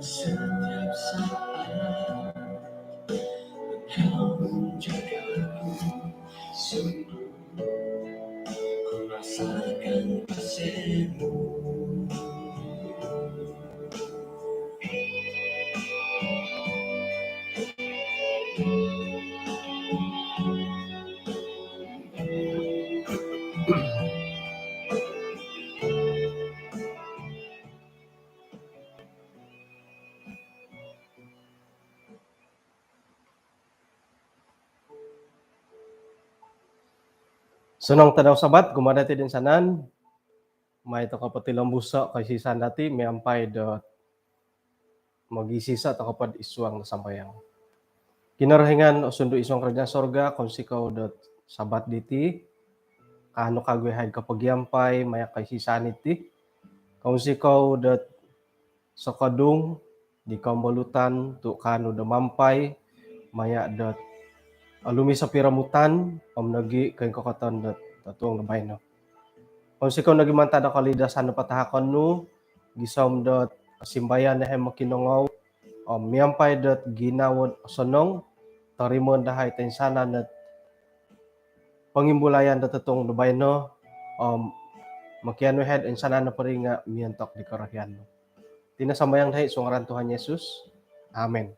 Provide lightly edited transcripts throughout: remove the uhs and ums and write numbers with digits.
Setiap saat kau menjagaku, sungguh ku rasakan kasih-Mu. Sunong tadaw sabat, gumadati din sanan, may to kapatilang busa kay sisan dati, may ampay dot magisisa to kapad iswang na sampayang. Kinarahingan o sundo iswang kerja sorga, kung sikaw dot sabat diti, kano kagwehay kapag yampay, maya kay sisan iti, kung sikaw dot sa kadung, di kambalutan, to kano damampay, maya dot alumi sa piramutan, nagi kay kakatan dot tatuang gabay no. Kung sikaw nagimanta da kalidasan na patahakon no, gisom dot simbayan na hem makinongaw, miyampay dot ginawod sonong, tarimon dahay tensana dot pangimbulayan dot tatong gabay no, makiano head and sana na pari nga miyantok di karahyan no. Tinasambayang dahi so ngaran Tuhan Yesus. Amen.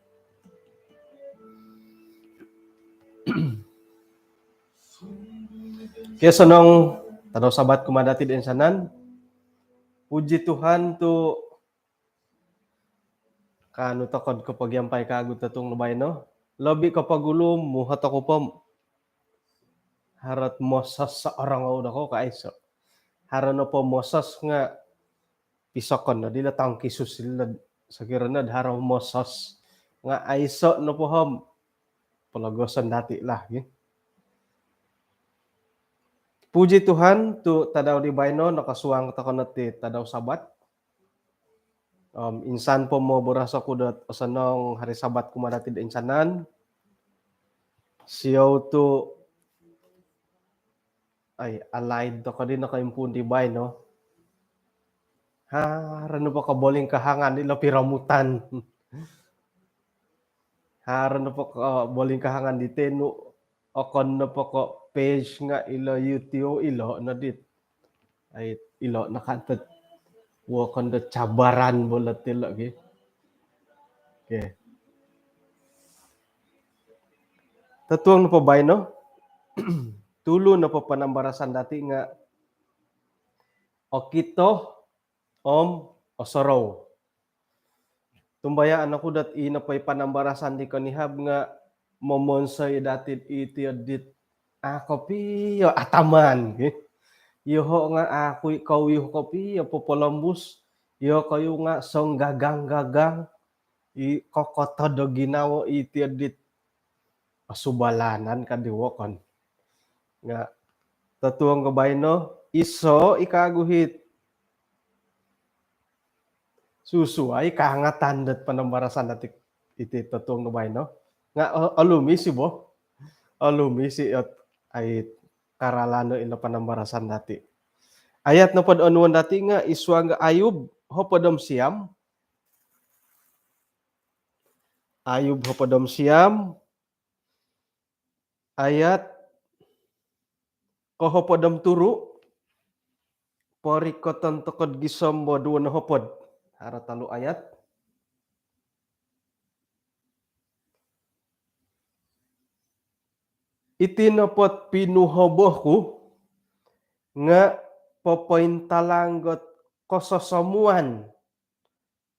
Kaya sanong tadaw sabat kumadati din sanan, puji Tuhan to kano takod kapag yampay kagud tatong nabay no. Labi kapag ulom muhat ako pam. Harat mosas sa arangaw dako kaiso. Harano po mosas nga pisakon na dila tangki susilad sa kiranad haraw mosas nga aiso no po ham. Palagosan dati lah. Puji Tuhan tu tadaw di bayno nakasuang takon ti tadaw sabat. Insan po mo burasa ko dat sanong hari sabat kumadati din insanan. Siyaw tu ay allied to ka din nakaimpun di bayno. Rano pa ka boling kahangan nila piramutan. Rano pa ka boling kahangan di tenu. Okon na pa ka page nga ilo YouTube ilo na dit. Ay ilo nakantat. Wakon da cabaran bola tilo gi. Okay. Tatuang na pa bay no? Tulo na pa panambarasan dati nga okito osorow. Tumbayaan ako dat ina pa'y panambarasan di kanihab nga momonsay dati iti dit ako piyo ataman. Yoho nga ako ikaw yoho ko piyo popolambus. Yo kayo nga song gagang i kokoto do ginawo iti dit asubalanan kadiwokon. Nga tatuang gabay no iso ikaguhit susuay kahangatan dat panambarasan dati iti tatuang gabay no nga alumi si bo alumi si at ay karalano ilo panambarasan dati ayat no padonwan dati nga iswa nga Ayub hopadom siam ayat kohopodom turu porikoton tokod gisom mo duwan hopod hara talo ayat itinopot pinuhobohku nga popointalanggot kososomuan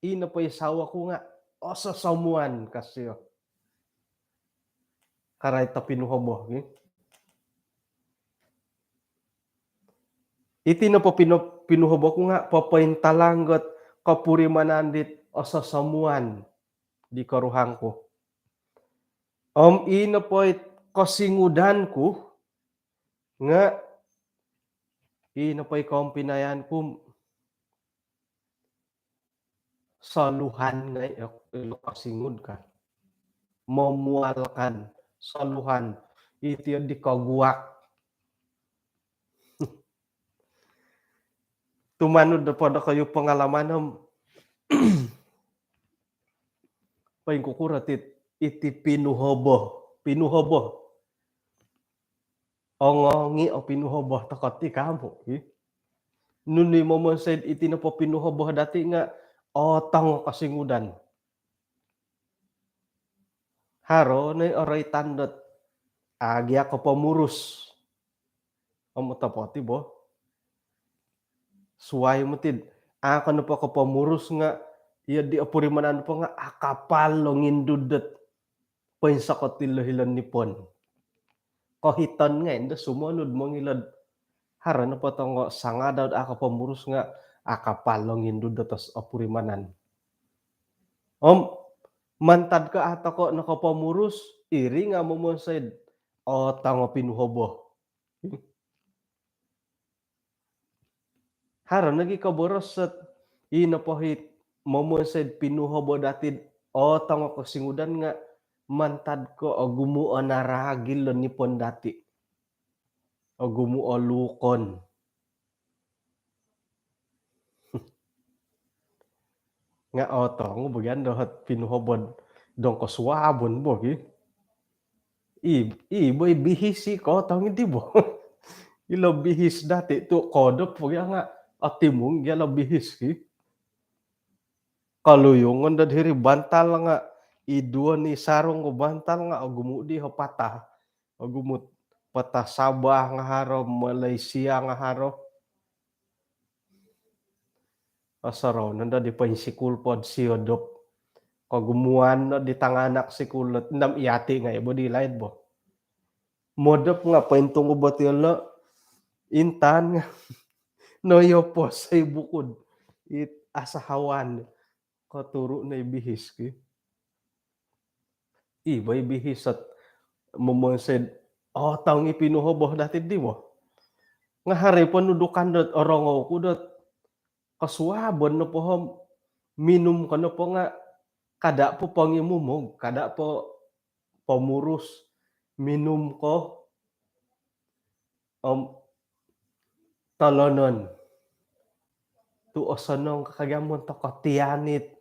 ino po isawa ko nga ososomuan kasyo karay ta pinuhoboh itino po pinuhoboh ko nga popointalanggot kapurimanandit ososomuan di karuhang ko ino po kasingudan ko nga ino po pinayan ko saluhan nga ilo kasingud ka momualkan saluhan iti di kaguwak tumanod na po na kayo pangalaman paing kukuratit iti pinuhoboh. Ongongi o pinuhoboh tokoti kamu. Nuni momonsed iti na po pinuhoboh dati nga otang kasingudan. Haro na oray tandot agi ako pamurus. Amo tapoti bo. Suway mo tid. Ako na po ako pamurus nga iya di apurimanan po nga akapal lo ngindudet. Painsa ko tilohilon nipon. Kohiton nga enda sumunod mo ngilad. Hara na po nga sanga daw ako pamurus nga akapal lo ngindudet tos apurimanan. Mantad ka ata ko nakapamurus iri nga momonsed tango pinuhoboh. Haro nagi kaboros at inapohit momonsed pinuhoboh dati tango kasingudan nga mantad ko o gumuo na ragil lo nipon dati. O gumuo lukon. Nga otong bagian dohat pinuhobod dong ko suwabon bo gi. Boy bihisi ko otong hindi bo. Ilo bihis dati tu kodop po nga atimong gala bihis ki. Kaluyungan dadhiri bantal nga idua ni sarong ko bantal nga gumudi ho patah. Gumut patah Sabah nga haro, Malaysia nga haro. Asaro nanda di pansikul pod siodop. Kagumuan na di tanganak sikulot ndam iyati nga ibo di lain bo. Modop nga paintong ubot yun intan nga noyo po sa bukod it asahawan katuro na ibihis ki. Ibay bihis at momonsed taong ipinuhoboh dati di mo. Nga hari panudukan dot orongo ko dot kasuabon na po minum ka na po nga kada po pangimumog, kada po pamurus minum ko talonon. Tuosanong kakagamon to katianit.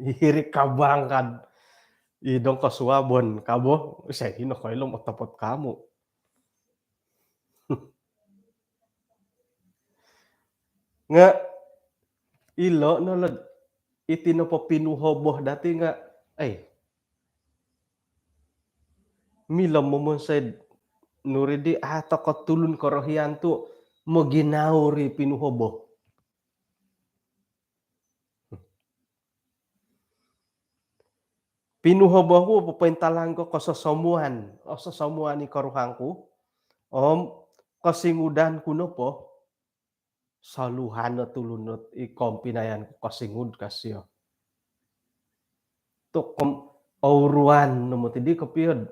Hihirik kabangkan. Idong kasuabon kabo. Say hino ko ilong matapot kamo. Nga ilo nalad iti na po pinuhoboh dati nga milam momonsed nuridi ata katulun korohian tu mo ginauri pinuhoboh. Pinuhoboh ko papaintalan ko kasasamuan o sasamuan ni karuhangku. Kasingudan ko no po saluhan na tulunot ikompinayan ko kasingud kasyo. To auruan no mo tidi kapiyod.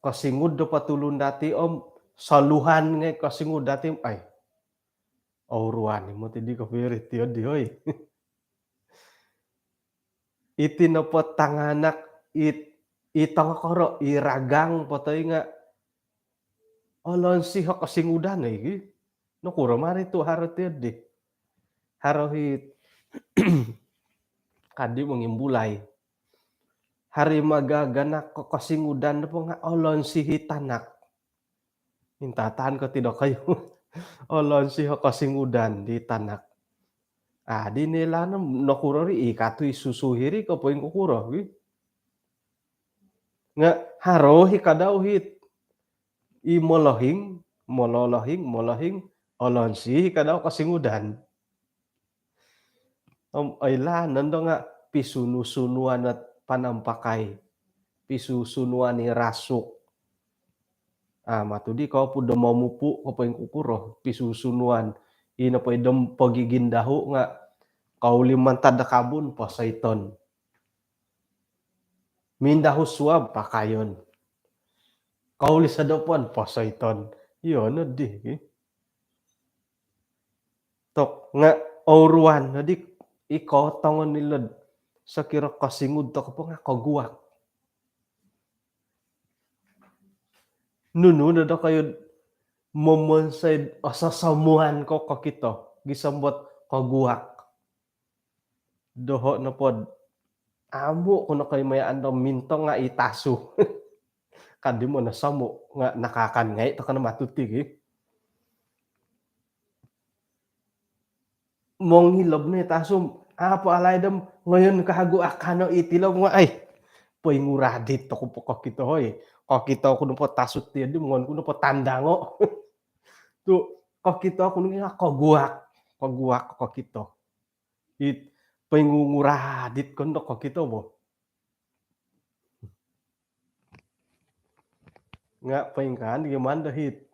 Kasingud do patulun dati saluhan nga kasingud dati auruan mo tidi kapiyod tiyod di hoy. Iti na po tanganak itang koro iragang patay nga alon siha kasingudan no kuro mari tu haro tiyod di. Haro hit kadi mangimbulay. Hari magaganak ko kasingudan na po nga olon si hitanak. Intatahan ko tidak kayo. Olon si kasingudan di tanak. Di nila na nakurori ikatoy susuhiri ko po yung kukuro. Nga haro hikadaw hit. Molohing olon si hikadaw kasingudan. Ayla nando nga pisunusunuan at panampakay. Pisusunuan ni rasuk. Matudi ko po damamupu ko po yung kukuro. Pisusunuan. Ina po idong pagigindaho nga kauliman tadakabon pa sa iton. Mindaho suwab pakayon. Kauli sa dapuan pa sa iton. Yun, di. Tok nga auruan, di ikaw tangon nila sa kira kasingud to ko po nga kaguwak. Nuno na daw kayo momonsed sasamuhan ko kakito gisambot kaguwak. doho na pod amo kuno kay mayaan daw minto nga itaso. Kadi mo nasamo nga nakakangay to kana matutig, eh. Mong hilob na itasom, apo alay dam ngayon kahago akano itilaw nga ay poy nguradit to ko po kakito hoy. Kakita ko no po tasot ti di ngon kuno po tandango. Tu kakita ko nga kaguak kakito. It poy nguradit kondo kakito mo. Nga paingkan giman dahit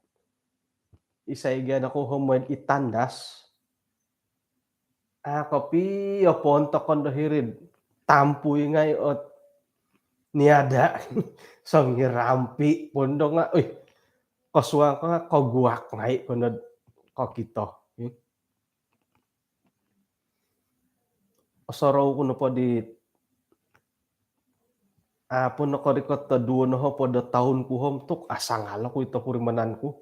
isaigan ako humoy itandas. Kapi ponto kondo hirid tampuy ngay ot niada sanghirampi pondo nga, uy kasuang ka nga kaguak ngay kunod kakito. Asaraw kuno po di puno ko rikot ta duo ho po da tahun ku hom tuk asangala ko ito purimananku.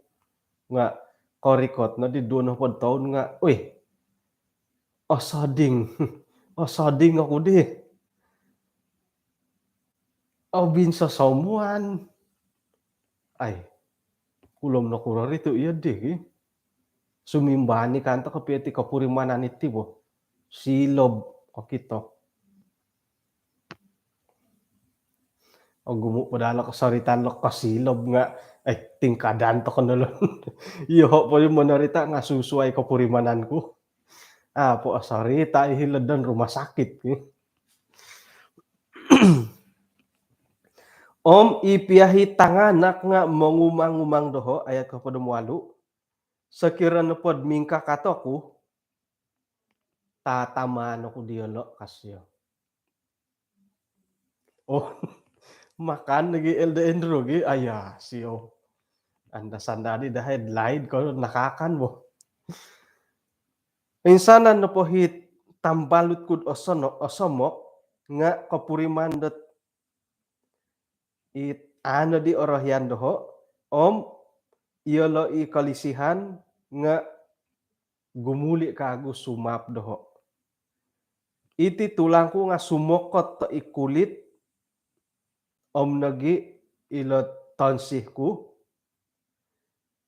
Nga korikot na di duo po taon nga, uy asading asading ako di. Abin sa samuan. Ay, kulom na kura rito iya di. Sumimbani kanta kapiti kapurimanan iti bo. Silob kakito. Gumo padala kasaritan lo kasilob nga ay tingkadan to kanalon. Iyo po yung manarita nga susuay kapurimananku. Po asarita ihiladan rumah sakit. Om ipiahi tanganak nga mangumang-umang doho ayat kapadum 8. Sekiranya pod mingka katoku tatamaan ako diyo kasyo. Oh, makan lagi LDN drogi aya siyo. Anda sandali da headline ko nakakan mo. Insanan na po hit tambalut kud osomo nga kapurimandat it ano di orahyan doho om iyolo ikalisihan nga gumuli kago sumap doho. Iti tulang ko nga sumokot ta ikulit om nagi ilot tonsihku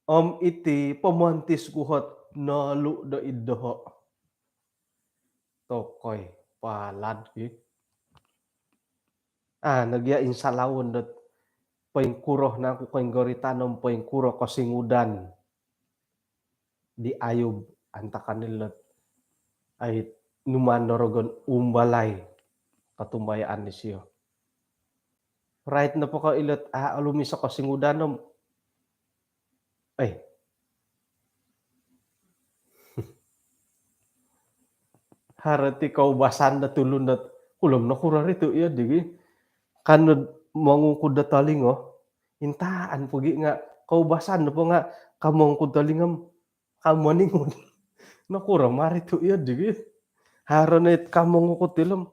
om iti pamantis kuhot nalu da iddoho. Tokoy palad nagya insalawon dat paingkuroh na ako kaing goritanom paingkuro kasingudan di ayub anta kanilot ay numandorogon umbalay katumbayaan ni siyo. Right na po ka ilot alumi sa kasingudanom ay harati kaubasan na tulun na kulom na kura rito iya digi kanod mangungkod da talingo intaan pugi nga kaubasan na po nga kamangkod talingam kamoningon nakura marito iya digi haranit kamangukod tilam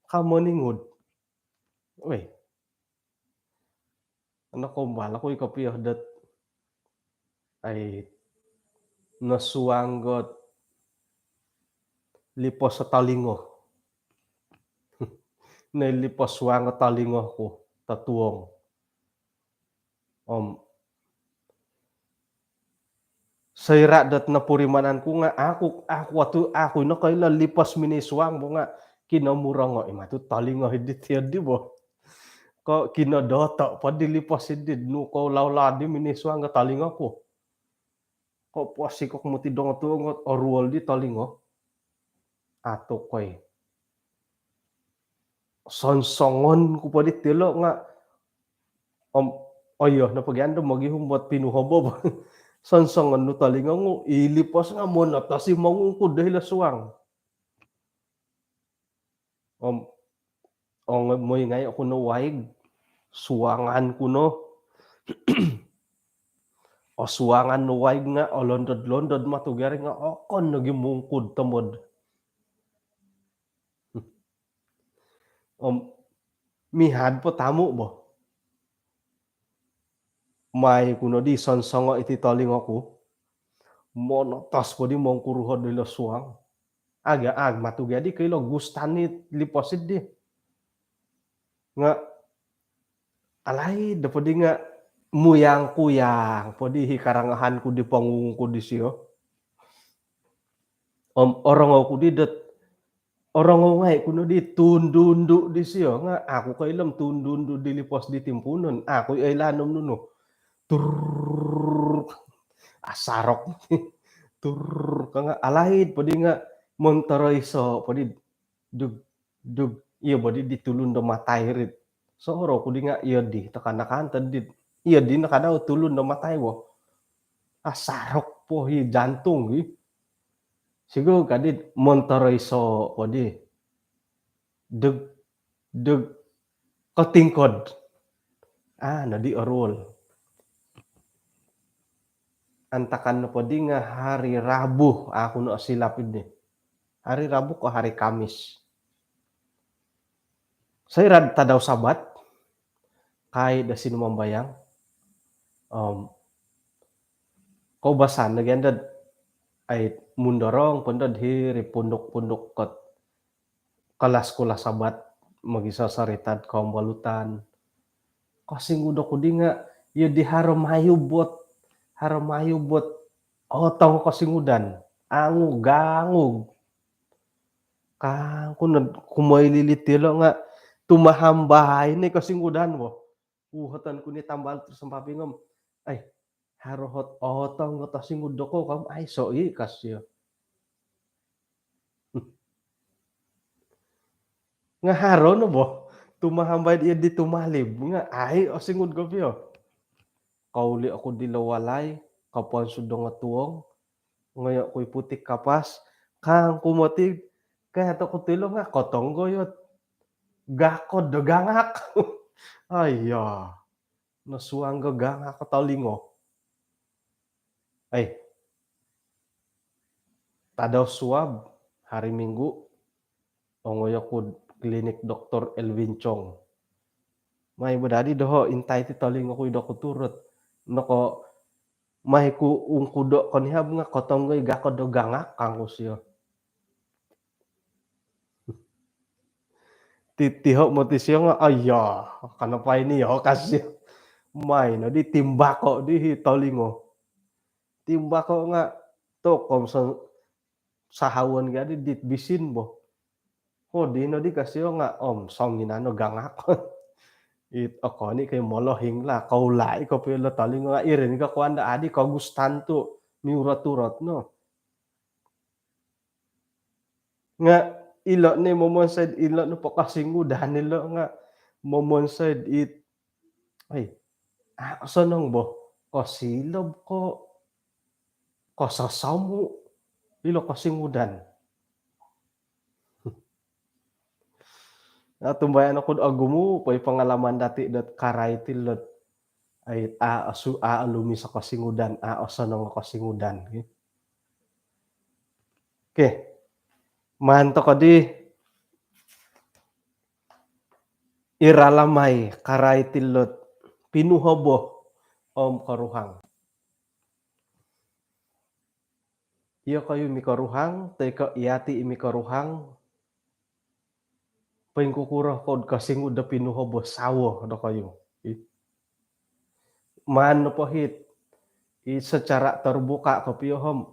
kamoningod. Uy nakumbala ko ikapiyah dat ay nasuanggot lipos sa talingo. Nailipos wanga talingo ko tatuong. Sayra dat napurimanan ko nga ako na kayla lipas miniswang mo nga kinamura nga matu talingo hidit di bo. Ko kinadata pa dilipas hidid no ko lawladi miniswang nga talingo ko. Ko puasi ko kumutidong tuongot orwal di talingo. Ato koy sonsongon ko pa di tilo nga oyo napagyan magihumot pinuhobo. Sonsongon no talinga ngo ilipas nga mo na tasi mangungkod dahil aswang. Moy ngay ako no waig suwangan kuno. O suwangan no waig nga o londod matugari nga okon nagimungkod tamod. Mihad po tamo bo. May kuno di sonsongo iti talinga ko. Monotas po di mong kuruhod nila suwang. Aga matu gadi kailo gustanit liposit di nga alai da podi nga muyang-kuyang podi hi karangahanku di pangungku di sio orongou ku di det orongou ngai kuno di tundundu di sio nga aku kailem tundundu di lipos di timpunen aku ai lanom nuno tur asarok tur kanga alahid podi nga montoroiso podi dug dug iya bodi ditulun do matai rit soro kudi nga iya di tekanakan tadit iya di nakadaw tulun do matai wo asarok po hi jantung hi siguro kadit montoroiso podi dug dug katingkod nadi orol antakan no podi nga hari Rabu aku no silap ini hari Rabu ko hari Kamis saya rad tadaw Sabat kai da sino mambayang kaubasan nagandad ay mundorong pundod hiri pundok-pundok kot kelas Sabat magisasaritad kaum balutan kasing udo kudi nga yu di haro bot otong kasingudan angug gangug kang kunod kumaililit tilo nga tumahambahay ni kasingudan wo uhatan ko ni tambal terus sampapingom ay harohot otong ko tasinguddo ko kam ay so kasyo nga haro no bo tumahambay dia di tumalib nga ay o singud ko pio kauli ako di lawalay kapuan sudo nga tuong ngayo ko'y putik kapas kang kumotig kaya to kutilo nga kotong goyot gakod do gangak ayya nasuang gagangak katalingo ay tadaw swab hari Minggu ongoyo kud klinik Dr. Elvin Chong may badadi doho intay ti talingo ko'y do ko turot noko may ku ungkudo konihab nga kotong goy gakod do gangak kang kusyo titiho mo ti siya nga ayya kanapay niyo kasyo may no di timbako di talingo timbako nga to kom sa sahawan gadi dit bisin bo ho di no di kasyo nga songinano gangak it akoni kay molohing la kaulai ko pelo talingo nga irin ka kuanda adi ka gustanto miurat-urat no nga ilo ni momonsad ilo no pakasingudan nilo nga momonsad it ay sonong bo kasilob ko kasasamu ilo kasingudan natumbayan ako agumo pay pangalaman dati dat karay tilot ay alumi sa kasingudan sonong kasingudan okay manto ko di iralamay karay tilot pinuhobo karuhang iyo kayo mikaruhang teka iyati imikaruhang paing kukurah kod kasingud da pinuhobo sawo do kayo mano po hit secara terbuka ko piyohom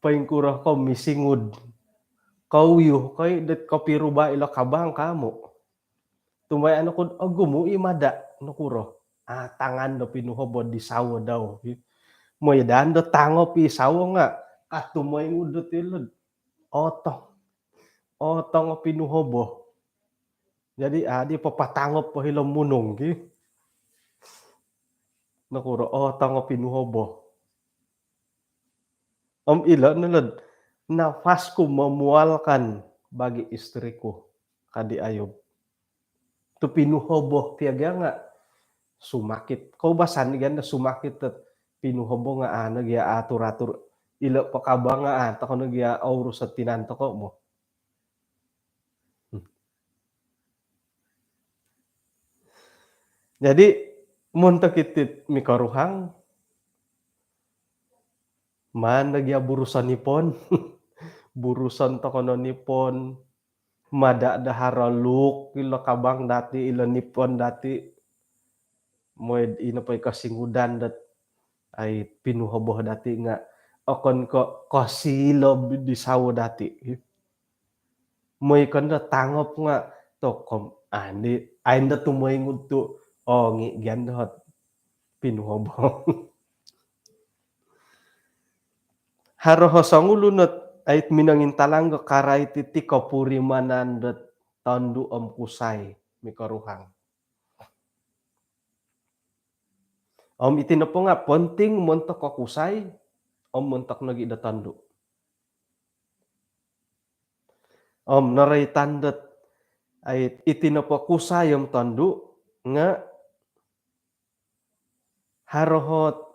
paing kurah ko misingud kauyo kay det kapiruba ilo kabang kamo tumay ano kod agumo imada no kuro tangan do pinuhobo di sawo daw moy dan do tango pi sawo nga katumoy ngudo tilod otong pinuhobo jadi di papatangop po hilom munong nakuro otong pinuhobo ilo nulod nafasku memualkan bagi istriku kadi ayob tu pinuhobo tiaga nga sumakit kaubasan ganda sumakit tet pinuhobo nga nagya atur-atur ilo pakabang nga tako nagya aurus sa tinanto ko mo jadi muntak itit mikaruhang Man nagya burusanipon, burusan tokononipon, madada haraluk ilo kabang dati ilo nipon dati moy ino pa'y kasingudan dat ay pinuhoboh dati nga okon ko kosilob di sawo dati. Moy kanda tangop nga tokom andi ainda tumoy tu ongi gian dot pinuhoboh. Haroho sangulunot ait minangin talanggo karai titi kopuri manandet tondu om kusai mikaruhang. Om itinopo nga penting montok ko kusai om montok nagi da tondu. Om naray tandet ait itinopo kusai om tondu nga harohot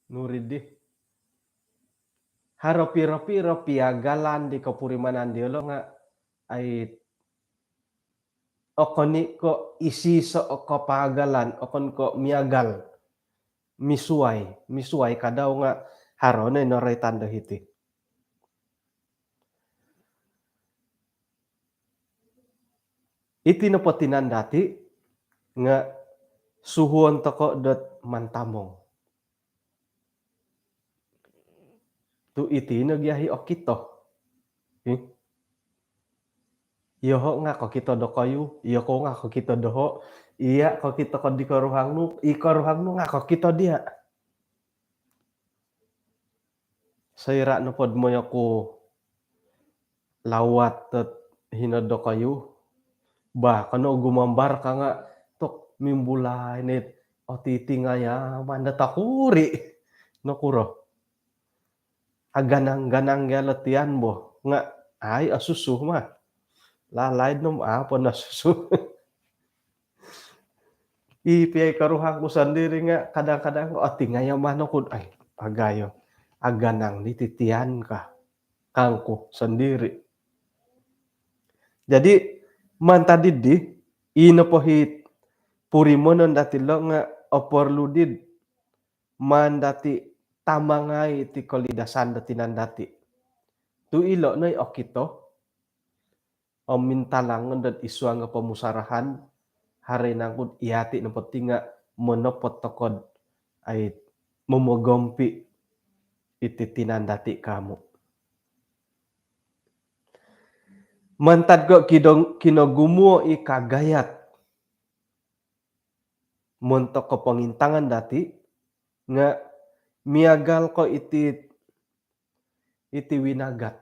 nuridih haro piro-piro piagalan di kopuri manandiolo nga ait okoni ko isiso ko pagalan okon ko miagal misuai kadaw nga harone naray tanda hiti. Itinopo tinandati nga suhuon toko dot mantamong. Tu iti nagyahi okito. Iyoho nga kokito do kayu, iyoko nga kokito doho, iya kokito ko di karuhangnu, ikaruhangnu nga kokito dia. Sayra no pod moyo ko lawat tet hinodo kayu, bah kano gumambar ka nga tok mimbulay net otiti nga ya manda takuri no kuro. Aganang-ganang ya latian bo nga ay asusuh mah. Lalaid nom apa na susuh. Ipiyay karuhang ko sandiri nga kadang-kadang ati nga yaman ko ay pagayo aganang nititian ka kangko sendiri. Jadi mantadidi inopohit purimonon dati lo nga oporludid mandati tamangai ti kolidasan datinan dati. Tu ilo noy okito om mintalangon dat iswa nga pemusarahan hari nangkut iati no penting nga monopot tokod ay momogompi iti tinandati kamu. Mantad ko kinogumuo ikagayat montok ko pangintangan dati nga miagal ko iti winagat.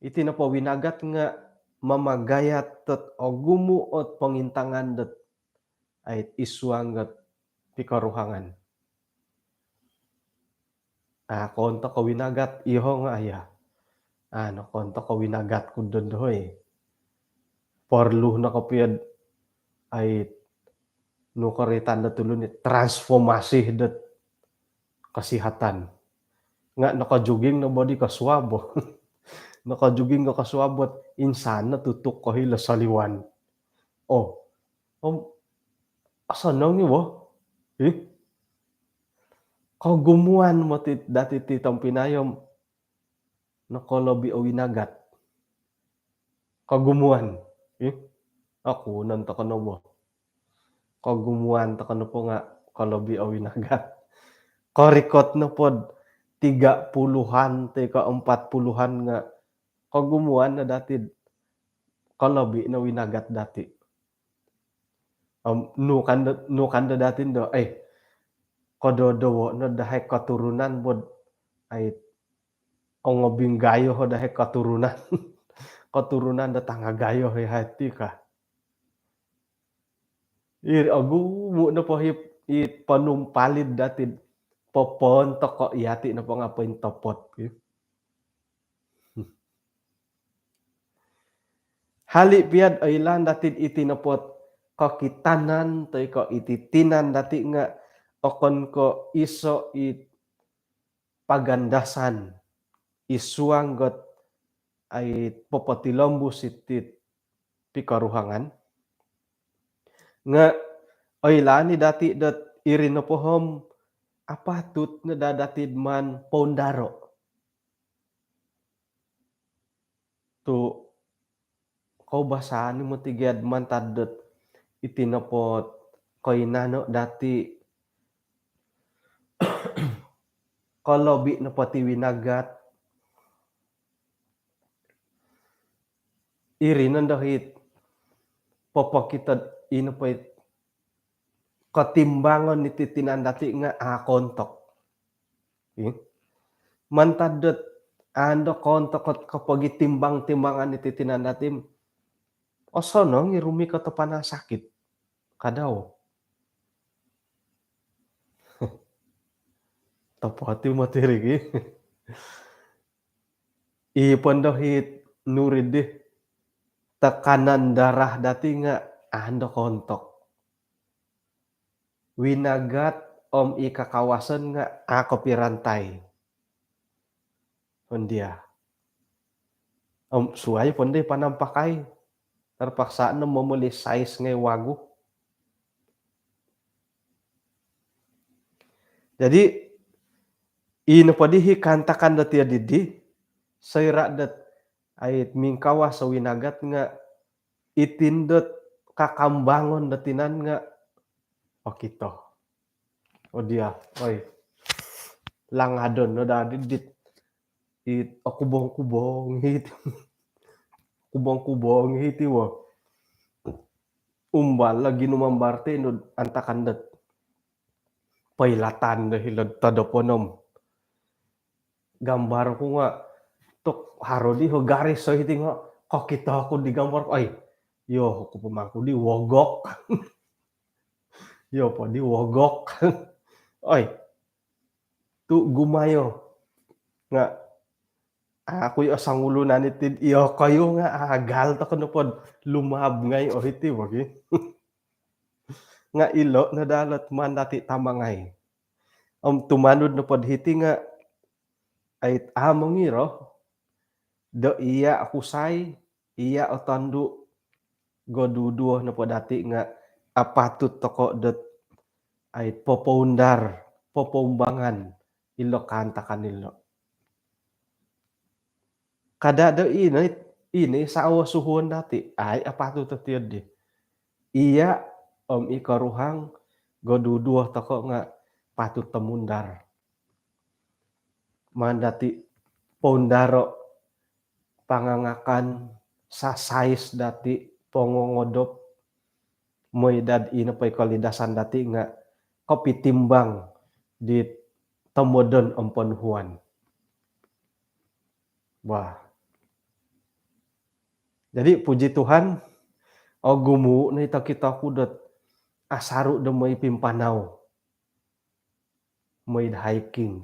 Iti na po winagat nga mamagayat tot o gumuot pangintangan dat ay iswangat pikaruhangan. Konto ko winagat iho nga aya. Konto ko winagat ko dondoy. Porluh na kapiyad ay nukaritan na tulun ni transformasi dat kasihatan. Nga nakajuging na body kaswabo. Nakajuging ka kaswabot insan na tutuk ko hila saliwan. Asan nang iwo? Kagumuan mo dati titang pinayom nakolobi o winagat. Kagumuan. Ako nanta ka na mo. Kagumuan ta ka na po nga kalobi o winagat. Korikot na pod 30-an te ka 40-an nga kagumuan na dati kalobi na winagat dati. Nukanda dati do kododowo na dahay katurunan bod ay ongobing gayo ho dahay katurunan. Katurunan da tangagayo hay hati ka. Agu na po panumpalid dati popon toko iati na po nga po yung topot. Hali piad aylan dati itinapot kakitanan toy ko ititinan dati nga okon ko iso pagandasan isuanggot ay popotilombo sitit pikaruhangan nga aylan ni dati dat irinopohom apatut nadadatid man pondaro tu kaubasaan mo ti gayad man tadet itinepot koinano dati kolobi na pati winagat iri nandahit papakitad inapay katimbangan iti tinandati nga kontok. Mantadet ando kontok ket kapag itimbang-timbangan iti tinandatim osono ngirumi ka to panasakit kadaw. Tapati matirigi ipandahit nurid di tekanan darah dati nga ando kontok. Winagat om ikakawasan nga ako pirantay. Hundia. Suay ponde panampakay. Terpaksaan na memuli size ngay wagu. Jadi ino padihi kantakan dati adidi sayra dat ait mingkawa sa winagat nga itindot kakambangon datinan nga okito. O dia, oy. Langadon no dadidit it kubong-kubong hit. Kubong-kubong hiti wo. Umbal lagi numambarte no antakandat. Pailatan na hilad tadaponom. Gambar ko nga tok harodi ho garis so hiti nga kakita ako di gambar ay yo ko pamangko di wogok. Yo po di wogok. Ay tu gumayo nga ako'y asang ulunan itid iyo kayo nga agal ta kuno pod lumab ngay o hiti wagi. Nga ilo nadalat man dati tamangay. Tumanod na pod hiti nga ay among iro do iya akusay iya otandu goduduo na po dati nga apatut toko dot ay popondar popombangan ilo kanta kanilo. Kada do ini sa awasuhon dati ay apatut tatiyod di. Iya ikaruhang goduduo toko nga patut temundar. Mandati pondaro pangangakan sa size dati pongongodop moy dad ino pay kalidasan dati nga kopi timbang di temodon ampon huan. Wah. Jadi puji Tuhan gumu na ita kita kudot asaru da moy pimpanaw. Moy hiking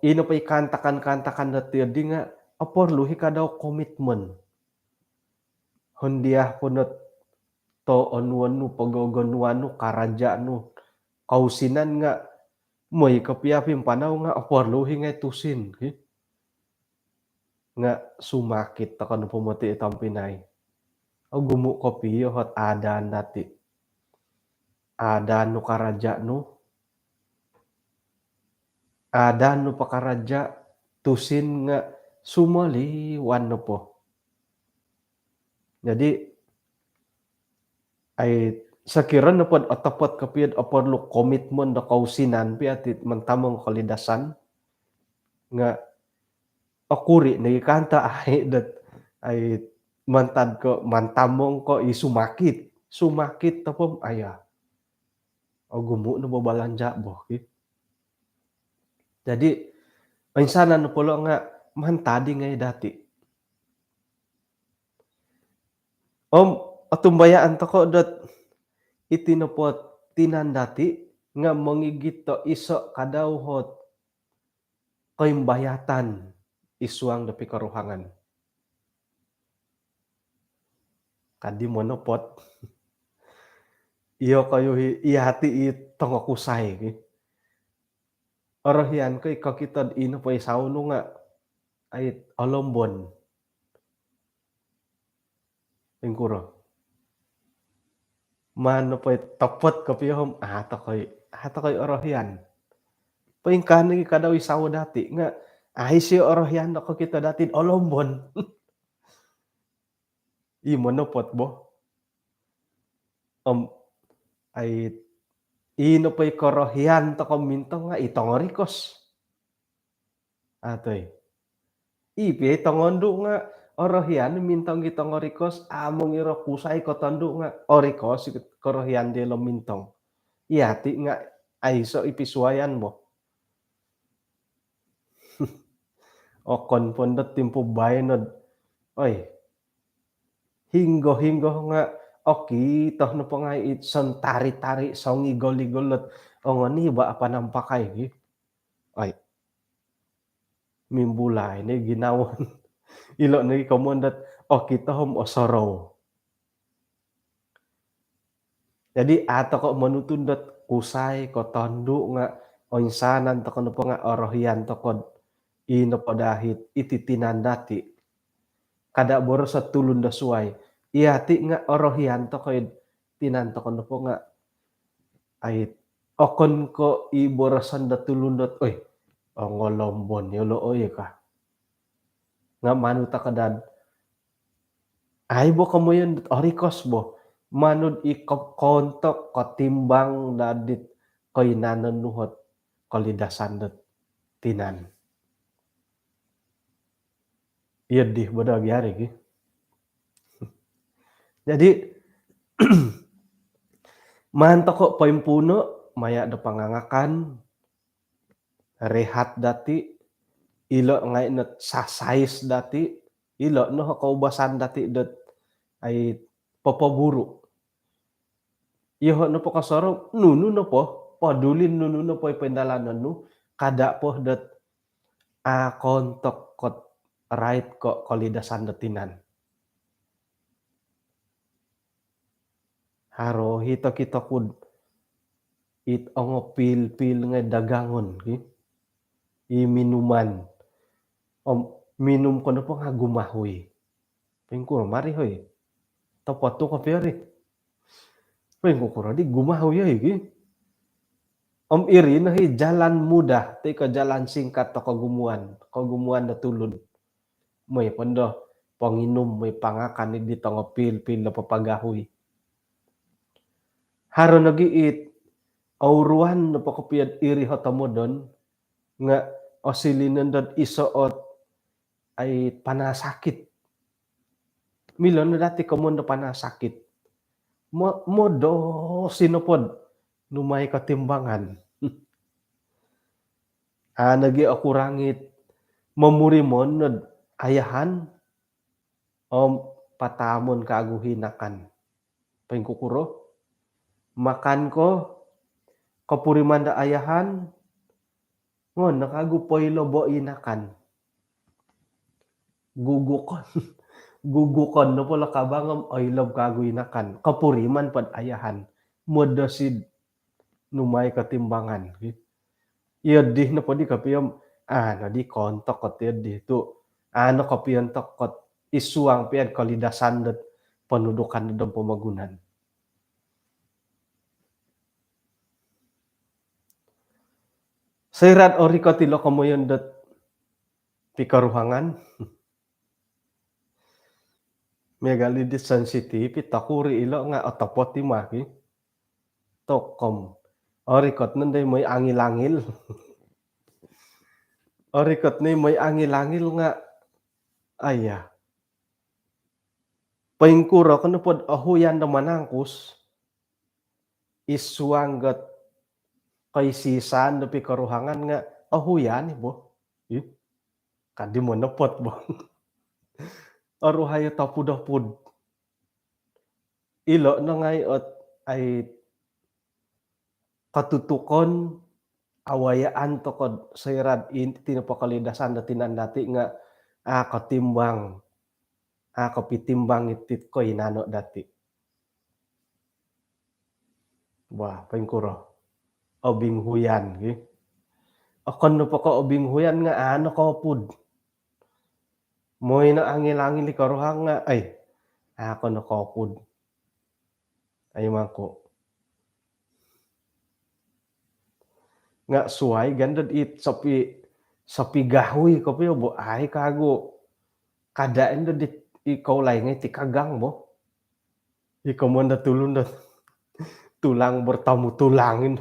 ino pay kantakan dati di nga aporlu hikadaw komitmen. Hundiah punot to onwanu pagogonwanu karajanu kausinan nga moy kapiapim panaw nga aporlu ngay tusin nga sumakit ta kanu pumuti itang Pinay. Gumu kopiyo hot adan dati. Adan no karajanu adan no pakaraja tusin nga sumaliwan no po. Jadi ay sakiran na pod atapot kapiyad aporlu komitmen da kausinan pi atit mantamong kalidasan nga akuri nagikanta ay dat ay mantad ko mantamong ko sumakit tapom aya gumu no babalanja bo. Jadi minsanan no polo nga mantadi ngay dati. Atumbayaan to ko dot itinopot tinandati nga mangigit to iso kadaw hot kaimbayatan isuang da pikaruhangan. Kadi monopot iyo kayo ihati itong akusay Arahian kay kakitad ino pay sauno nga ay alombon. Ingkuro. Mano pay tapot kapihom ata kay hata kay orohyan. Paingkan lagi kada isawa dati nga, ay si orohyan ako kita dati olombon. Imo napot bo, ay ino pa'y korohyan to komintong nga itongorikos. Atoy, ipi tongondo nga orohyan mintong itongorikos among iro kusay ko tondo nga orikos korohyan de lo mintong. Iyati nga ay so ipisuayan mo. Okon pondot timpo baynod. Oy, hinggo-hinggo nga oki toh no pa nga son tari-tari song igol-igolot ongoni ba apanampakay gi. Oy, mimbulay ni ginawon ilo ni komondot oki tohom osorow. Jadi ato ko manutundot kusay ko tondo nga oinsanan to kono pa nga orohyan to kod ino pa dahit iti tinandati kada boros sa tulon da suway. Iyati nga orohyan to koy tinanto kono po nga ay okon ko iborosan da tulundot oy ongolombon yolo oy ka. Nga manuta kadad ay bo kamoyon orikos bo manod ikokontok katimbang dadit koy nananuhot kalidasan dat tinan. Iya di bodo agyari gi. Jadi manto ko paimpuno maya da pangangakan rehat dati ilo ngay net sasais dati ilo no kaubasan dati dot ay papaburu. Iho no po kasoro nunu no po padulin nunu no po pendalanan nu kada po dot kontok kot right ko kalidasan datinan. Haro hito kita kud it ongo pil-pil nga dagangon gi. I minuman. Minum ko na po nga gumahoy. Pingkuro mari hoy. Tapato ka peri. Pingkuro di gumahoy hoy gi. Iri na hi jalan mudah, teka jalan singkat to kagumuan na tulod. May pando panginom may pangakan di tong pil-pil na papagahoy. Haro nagiit auruan na pakapiyad iri hotamodon nga osilinan dot isuot ay panasakit. Milon na dati kamon na panasakit. Modo sinopod numay katimbangan. Nagi ako rangit mamurimon na ayahan o patamon kaguhinakan. Pengkukuro makan ko kapuriman da ayahan ngon nakagupoy lobo inakan. Gugukon no pala kabangam ay lob kaguhinakan. Kapuriman pad ayahan. Modasid numay katimbangan. Iyadih na po di kapiyam na di kontok kot iyadih tu ano kapiyan tokot isuang piyan kalidasan dat pendudukan dalam pemagunan. Sairat ori katilo kamoyon dat pikaruhangan. Megalidit sensitif takuri ilo nga otopot ti maki. Tokom. Orikot nanday may angil-angil. Orikot ni may angil-angil nga aya. Paingkura kano pod ahuyan na manangkus iswanggat kay sisan na pikaruhangan nga ahuyan bo. Kadi mo napot bo. Aruhayo tapudapud. Ilo na ngayot ay katutukon awayaan to kod sayrad tinapakalidasan na tinandati nga katimbang kapitimbang itit ko inano dati. Wah, paingkuro. Obing huyan gi. Akon no pa ko obing huyan nga ano ko pud. Moy na angil-angil ikaruhang nga ay ako no ko pud. Ay man ko. nga suway ganda it sapi gahoy kape bo ay kago kadaen da dit ikaw laengay ti kagang mo. Ikaw mo natulon na tulang bertemu tulangin.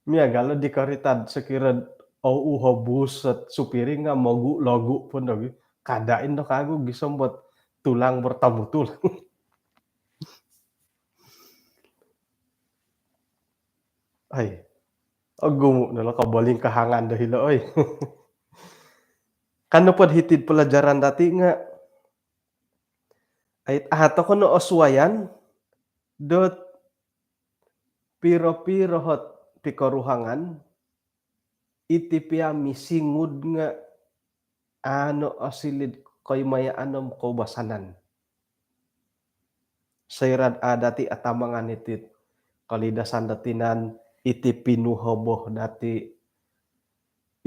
Miagala di karitad sekira au habus at supiri nga magu-lagu pun lagi. Kadain na kago gisambot tulang bertemu tulang. Ay, aggumo na lang kabaling kahangan dahil oy. Kano pod hitid pelajaran dati nga ay ahato ko no oswayan dot piro-piro hot ti karuhangan iti misingud nga ano asilid koy maya-anom ko basanan. Sayrad a dati atamangan iti kalidasan datinan iti pinuhoboh dati.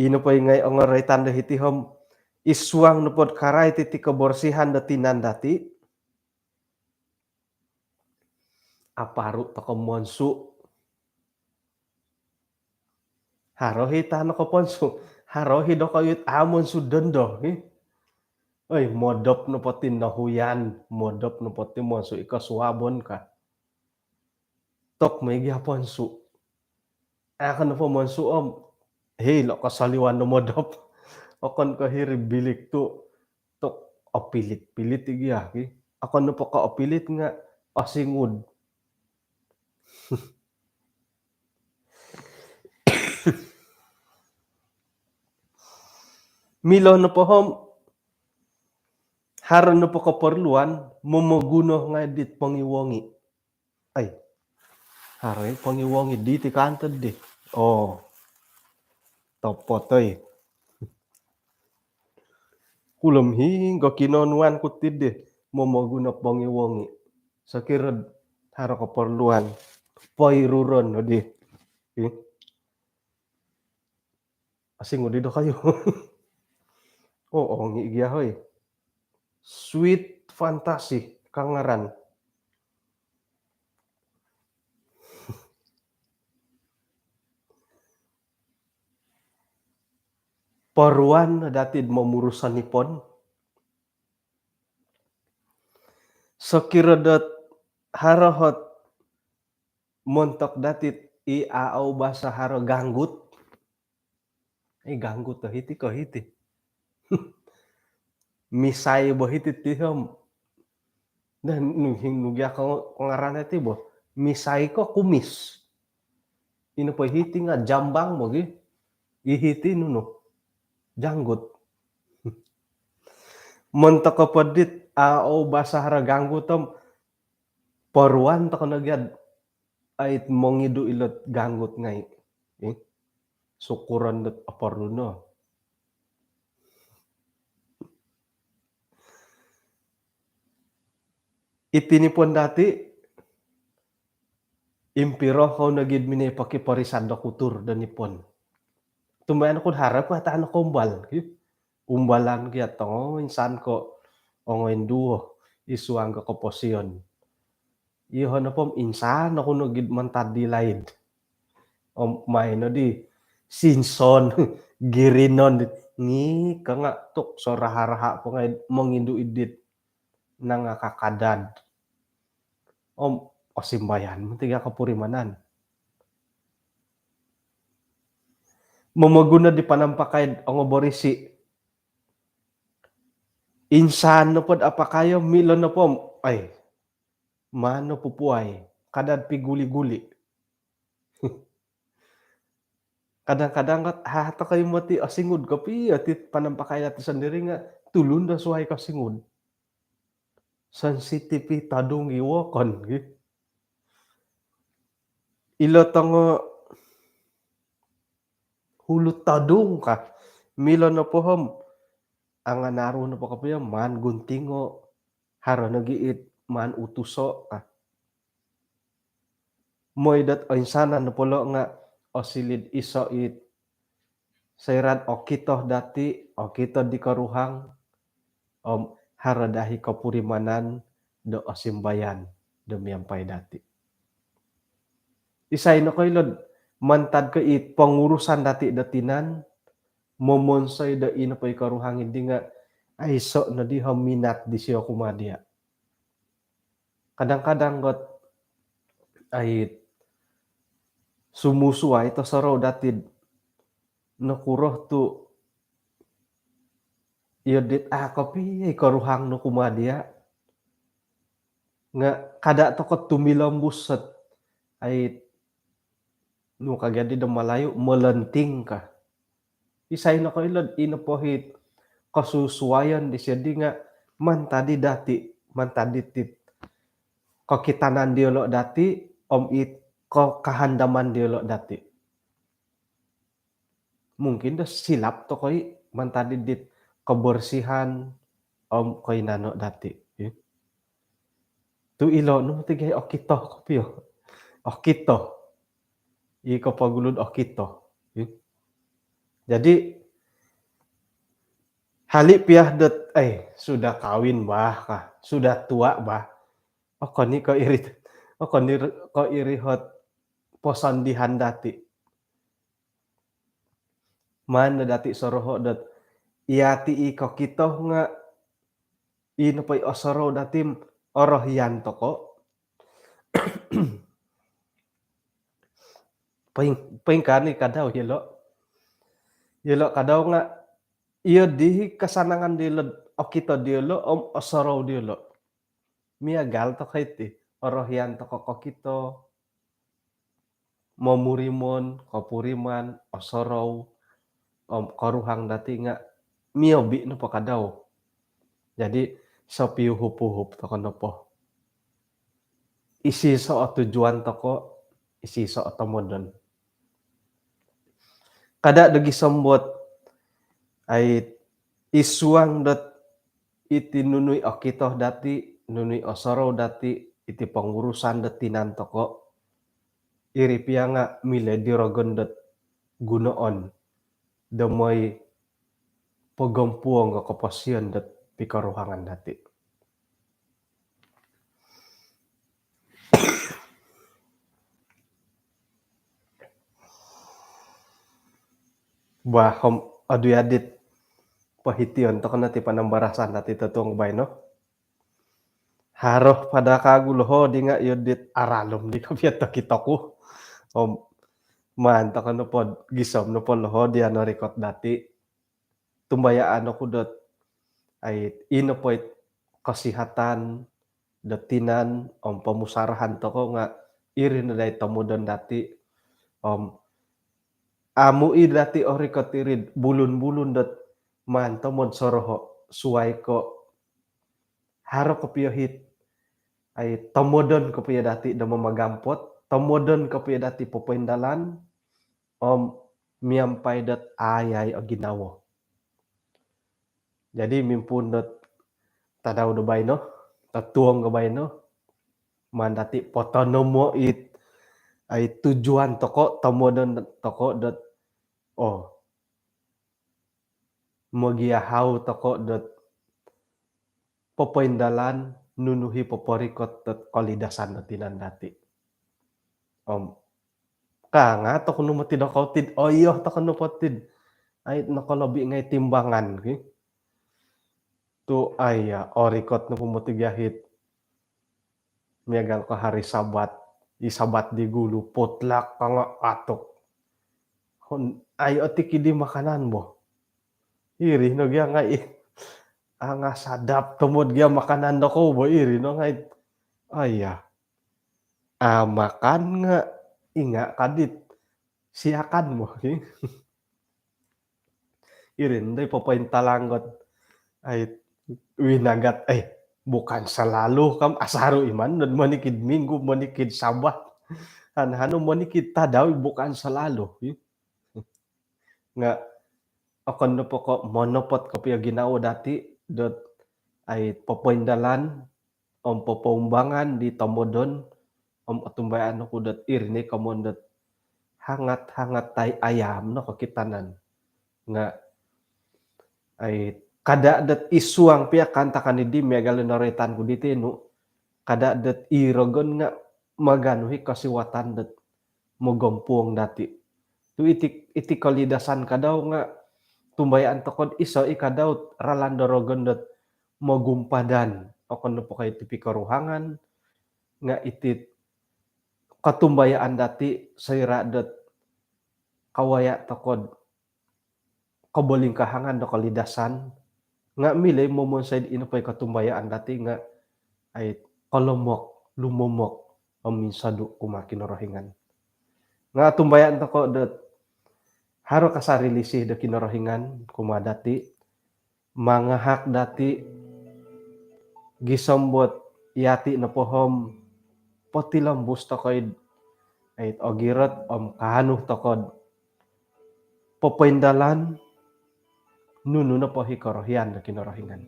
Ino pay ngay ongoray tanda iti hom iswang no pod karay ti kaborsihan datinan dati. Aparu to monsu. Harohi tano ko ponso. Harohi do kayut amon su dendo. Ay, modop no pati nahuyan. Modop no pati monsu ikaswabon ka. Tok may gyapon su. Akan na po monsu om. Hey, lo kasaliwan no modop. Akan kahiri bilik tu. Tok apilit-pilit igya. Akan na po ka apilit nga pasingud. Milo na po hom. Haron na po kaparluan. Mamaguno nga dit pangiwongi. Ay. Haroy pangiwongi diti kantad di. Oh. Topotoy. Kulam hingga kinonuan ko tidi. Mamaguna pangiwongi. Sakirad haro kaparluan. Pairuron no di. Asing udi do kayo. Oo, ngi igyahoy. Sweet Fantasy kangaran. Paruan na datid mamurusan nipon. Sakiradat harahot montok datit iaaw basa haro ganggut. Ay ganggut to hiti ko hiti. Misay bo hiti tihom. Dan nugya ko ngaran iti bo. Misay ko kumis. Ino po hiti nga jambang mo gi. Ihiti nuno. Janggut. Montok ko padit aaw basa haro ganggutom. Paruan to ko nagyad. Ay mongidu ilot ganggut ngay. Sukuran dat aparuno. Itinipon dati impiro ko nagid mini pakiparisanda kutur danipon. Tumbayan ko harap at ano kumbal. Umbalan kaya to insan ko ongoin duo isuang ka koposyon. Iho na pom insan ako nagid mantadilaid. May no di Sinson girinon ni kanga tok so raha-raha po ngay mangindu idit nang kakadad. Pasimbayan mentiga kapurimanan. Mamaguna di panampakaid ang oborisi. Insan no pod apakayo milon na pom. Ay, mano pupuay. Kadad piguli-guli. Kadang-kadang hata kayo mati asingud kapi atit panampakay natin sandiri nga tulun da suhay kasingud. Sensitive tadong iwakon. Ilotang hulut tadong ka. Milon na pohom. Ang anaro na po kapiya man guntingo. Haro nagiit man utuso ka. Moydat oinsanan na polo nga osilid iso it. Sayran okito dati. Okito di karuhang. Haradahi kapurimanan do osimbayan. Dumiyampay dati. Isay na koy lod. mantad ke pengurusan dati detinan momonsoi da ina pai karuhangin dinga aiso na di minat di sio kumadia. Kadang-kadang got ai sumusuai to soro dati nakuroh tu iodit kopi karuhang no kumadia nga kada toko tumilambus set ai nu kagadi da Malayu melenting ka. Isay na ko ilod ina pohit kasusuayan di siya di nga man tadi tit kakitanan diolo dati om it ko kahandaman diolo dati. Mungkin dah silap to koi man tadi dit kebersihan om koi nano dati. Tu ilo no tigay okito kopio. Okito. Iko pagulud okito. Jadi hali piah det sudah kawin bah kah, sudah tua bah. Koni ko irit. Koni ko irihot poson dihandati. Mana dati soroho dat iati iko kito nga ino pay osoro datim oroh yan toko. Paing kani kadaw yelo. Yelo kadaw nga iyo di kasanangan dilod okito diolo om osoro diolo. Miagal to kaiti oroh yan toko kokito momurimon kopuriman osoro om koruhang dati nga miobi no po kadaw. Jadi so piuhup-uhup toko no po. Isi so tujuan toko isi so tomodon. Kada dagi sombot ay isuang dot iti nunui okito dati nunui osoro dati iti pengurusan detinan toko iri pianga mile dirogon dot gunoon demoy pagompuong nga kapasyan dot pikaruhangan dati. Bahom adu adit pahition to kana ti panambarasan dati totong bay no. Haroh pada kaguloho di nga yodit aralom di kapiat kitoku. Om man to kano pod gisom no pod loho di ano record dati. Tumbayaan ako dot ay ino poit kasihatan detinan om pamusarahan to ko nga iri na day tomodon dati om amui dati ori kotirid bulun-bulun dot man tomod soroho suway ko haro ko piyohit ay tomodon ko piya dati da mamagampot tomodon ko piya dati popoindalan om miampay dot ayay o ginawo. Jadi mimpun dot tadaw do bay no tatuong go bay no man dati potonomo it ay tujuan toko tomodon toko dot magiahaw toko dot popoindalan nunuhi poporikot dot kalidasan datinan dati. Om kanga to kuno matid ako tid oyo to kuno potid ay nakalabi ngay timbangan ki. Tu ay orikot no pumutigahit miagal ko hari sabat isabat di gulu potlak kanga atok. Ay otiki di makanan mo. Iri no gya nga anga sadap tumod gya makanan dako bo iri no nga makan nga inga kadit siakan mo. Irin day papaintalanggot ay winagat bukan selalu kam asaro iman dan manikid minggu manikid sabat hano manikid tadaw bukan selalu nga akon no po ko monopot ko piya ginao dati dot ay papoindalan om popombangan di tomodon om atumbayan ko dot irni kamon dot hangat-hangat tay ayam no kakitanan nga ay kada dat isuang piya kanta kanidi megal naretan ko diti no kada dat irogon nga maganuhi kasiwatan dat mogompong dati. Tu iti kalidasan kadaw nga tumbayaan tokod iso ikadaw ralandorogon dot magumpadan o kuno po kay ti pikaruhangan nga iti katumbayaan dati sayra dot kawaya tokod kabolingkahangan do kalidasan nga milay momonsay inapay katumbayaan dati nga ay kolomok lumomok o minsado kumakinorohingan nga tumbayaan tako dot haro kasarilisi da kinorohingan kumadati mga hak dati gisambot yati na pohom potilambus takoy ay ogirot kahanuh takod popoindalan nuno na pohikorohian da kinorohingan.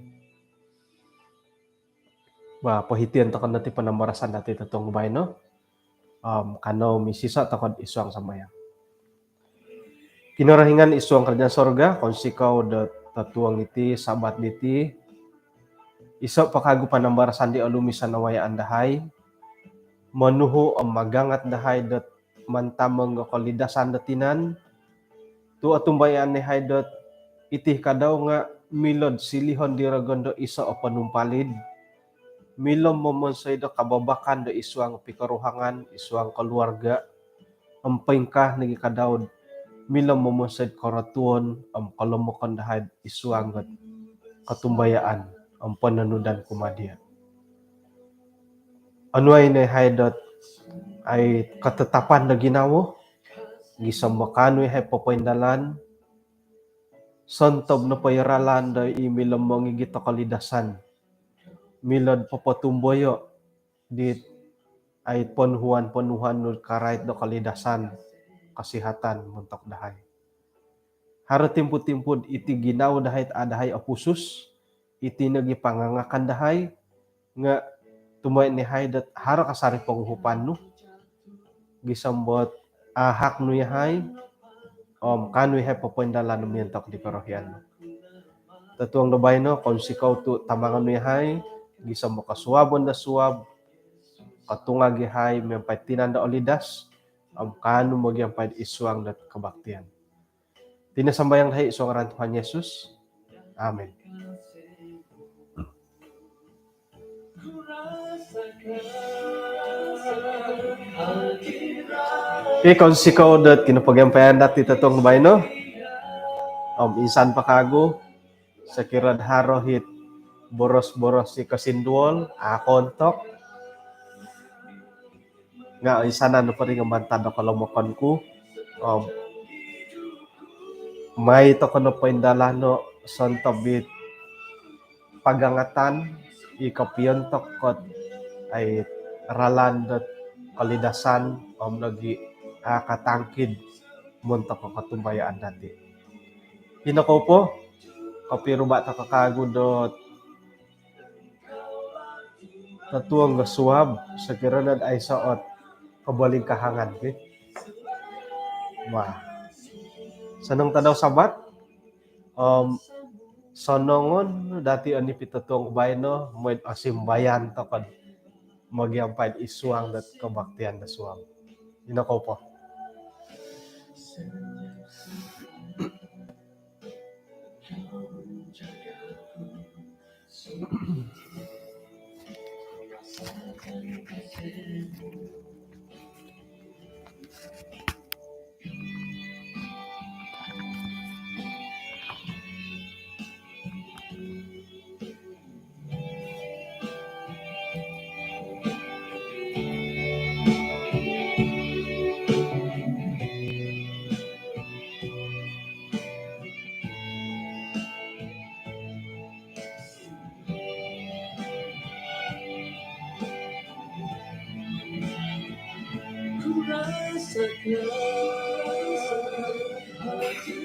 Pohitian takod nati panambarasan dati tatong bay no. Kano misisa takod isuang sambayang. Kinorohingan isuang kerjaan sorga konsikaw da tatuang iti sabat diti iso pakagu panambarasan di alumisan nawayaan dahay manuho magangat dahay dot mantamang kalidasan datinan tu atumbayaan ni hay dot itih kadaw nga milod silihon diragondo iso o panumpalid milom momonsay do kababakan do isuang pikaruhangan isuang keluarga ampengkah nagi kadaw milom momonsay koratuon kalomokan dahay isuang katumbayaan pananudan kumadia anu ay na hay dot ay katetapan na ginawo gisambakan hay papaindalan sontob na payaralan da imilom mangigito kalidasan milod papatumboyo dit ay panuhan no karait do kalidasan kasihatan muntok dahay haro timpud-timpud iti ginaw dahay adahay apusus iti nagipangangakan dahay nga tumay ni hay dat haro kasari panghupan no gisambot ahak no yahay kanoy hay papaindalan no mientok di parohian no tatuang dabay no konsikaw tu tamangan no yahay gisambot kasuwabon da suwab katungag yahay miyampay tinanda olidas kano magyampay isuang dat kabaktian tinasambayang dahay isuang aran Tuhan Yesus. Amen. Konsikaw dat kinapagyampayan dati tatong bay no isan pakago sa kirad harohit boros-boros si kasinduol kontok nga isanan no pa rin ang bantad o kalomokon ko may ito ko no paindalano son tabit pagangatan ikapiyon tokot ay ralandot kalidasan nagi katangkid muntok ko katumbayaan dati hinako po kapiro ba ta kakagudot tatuang gasuwab sa kiranad ay saot kabalingkahangan sanong tadaw sabat sonongon dati ani pitatuang bayno moy asimbayan takod magyampay isuang dat kabaktian da suwab hinako po. Ku rasakan hati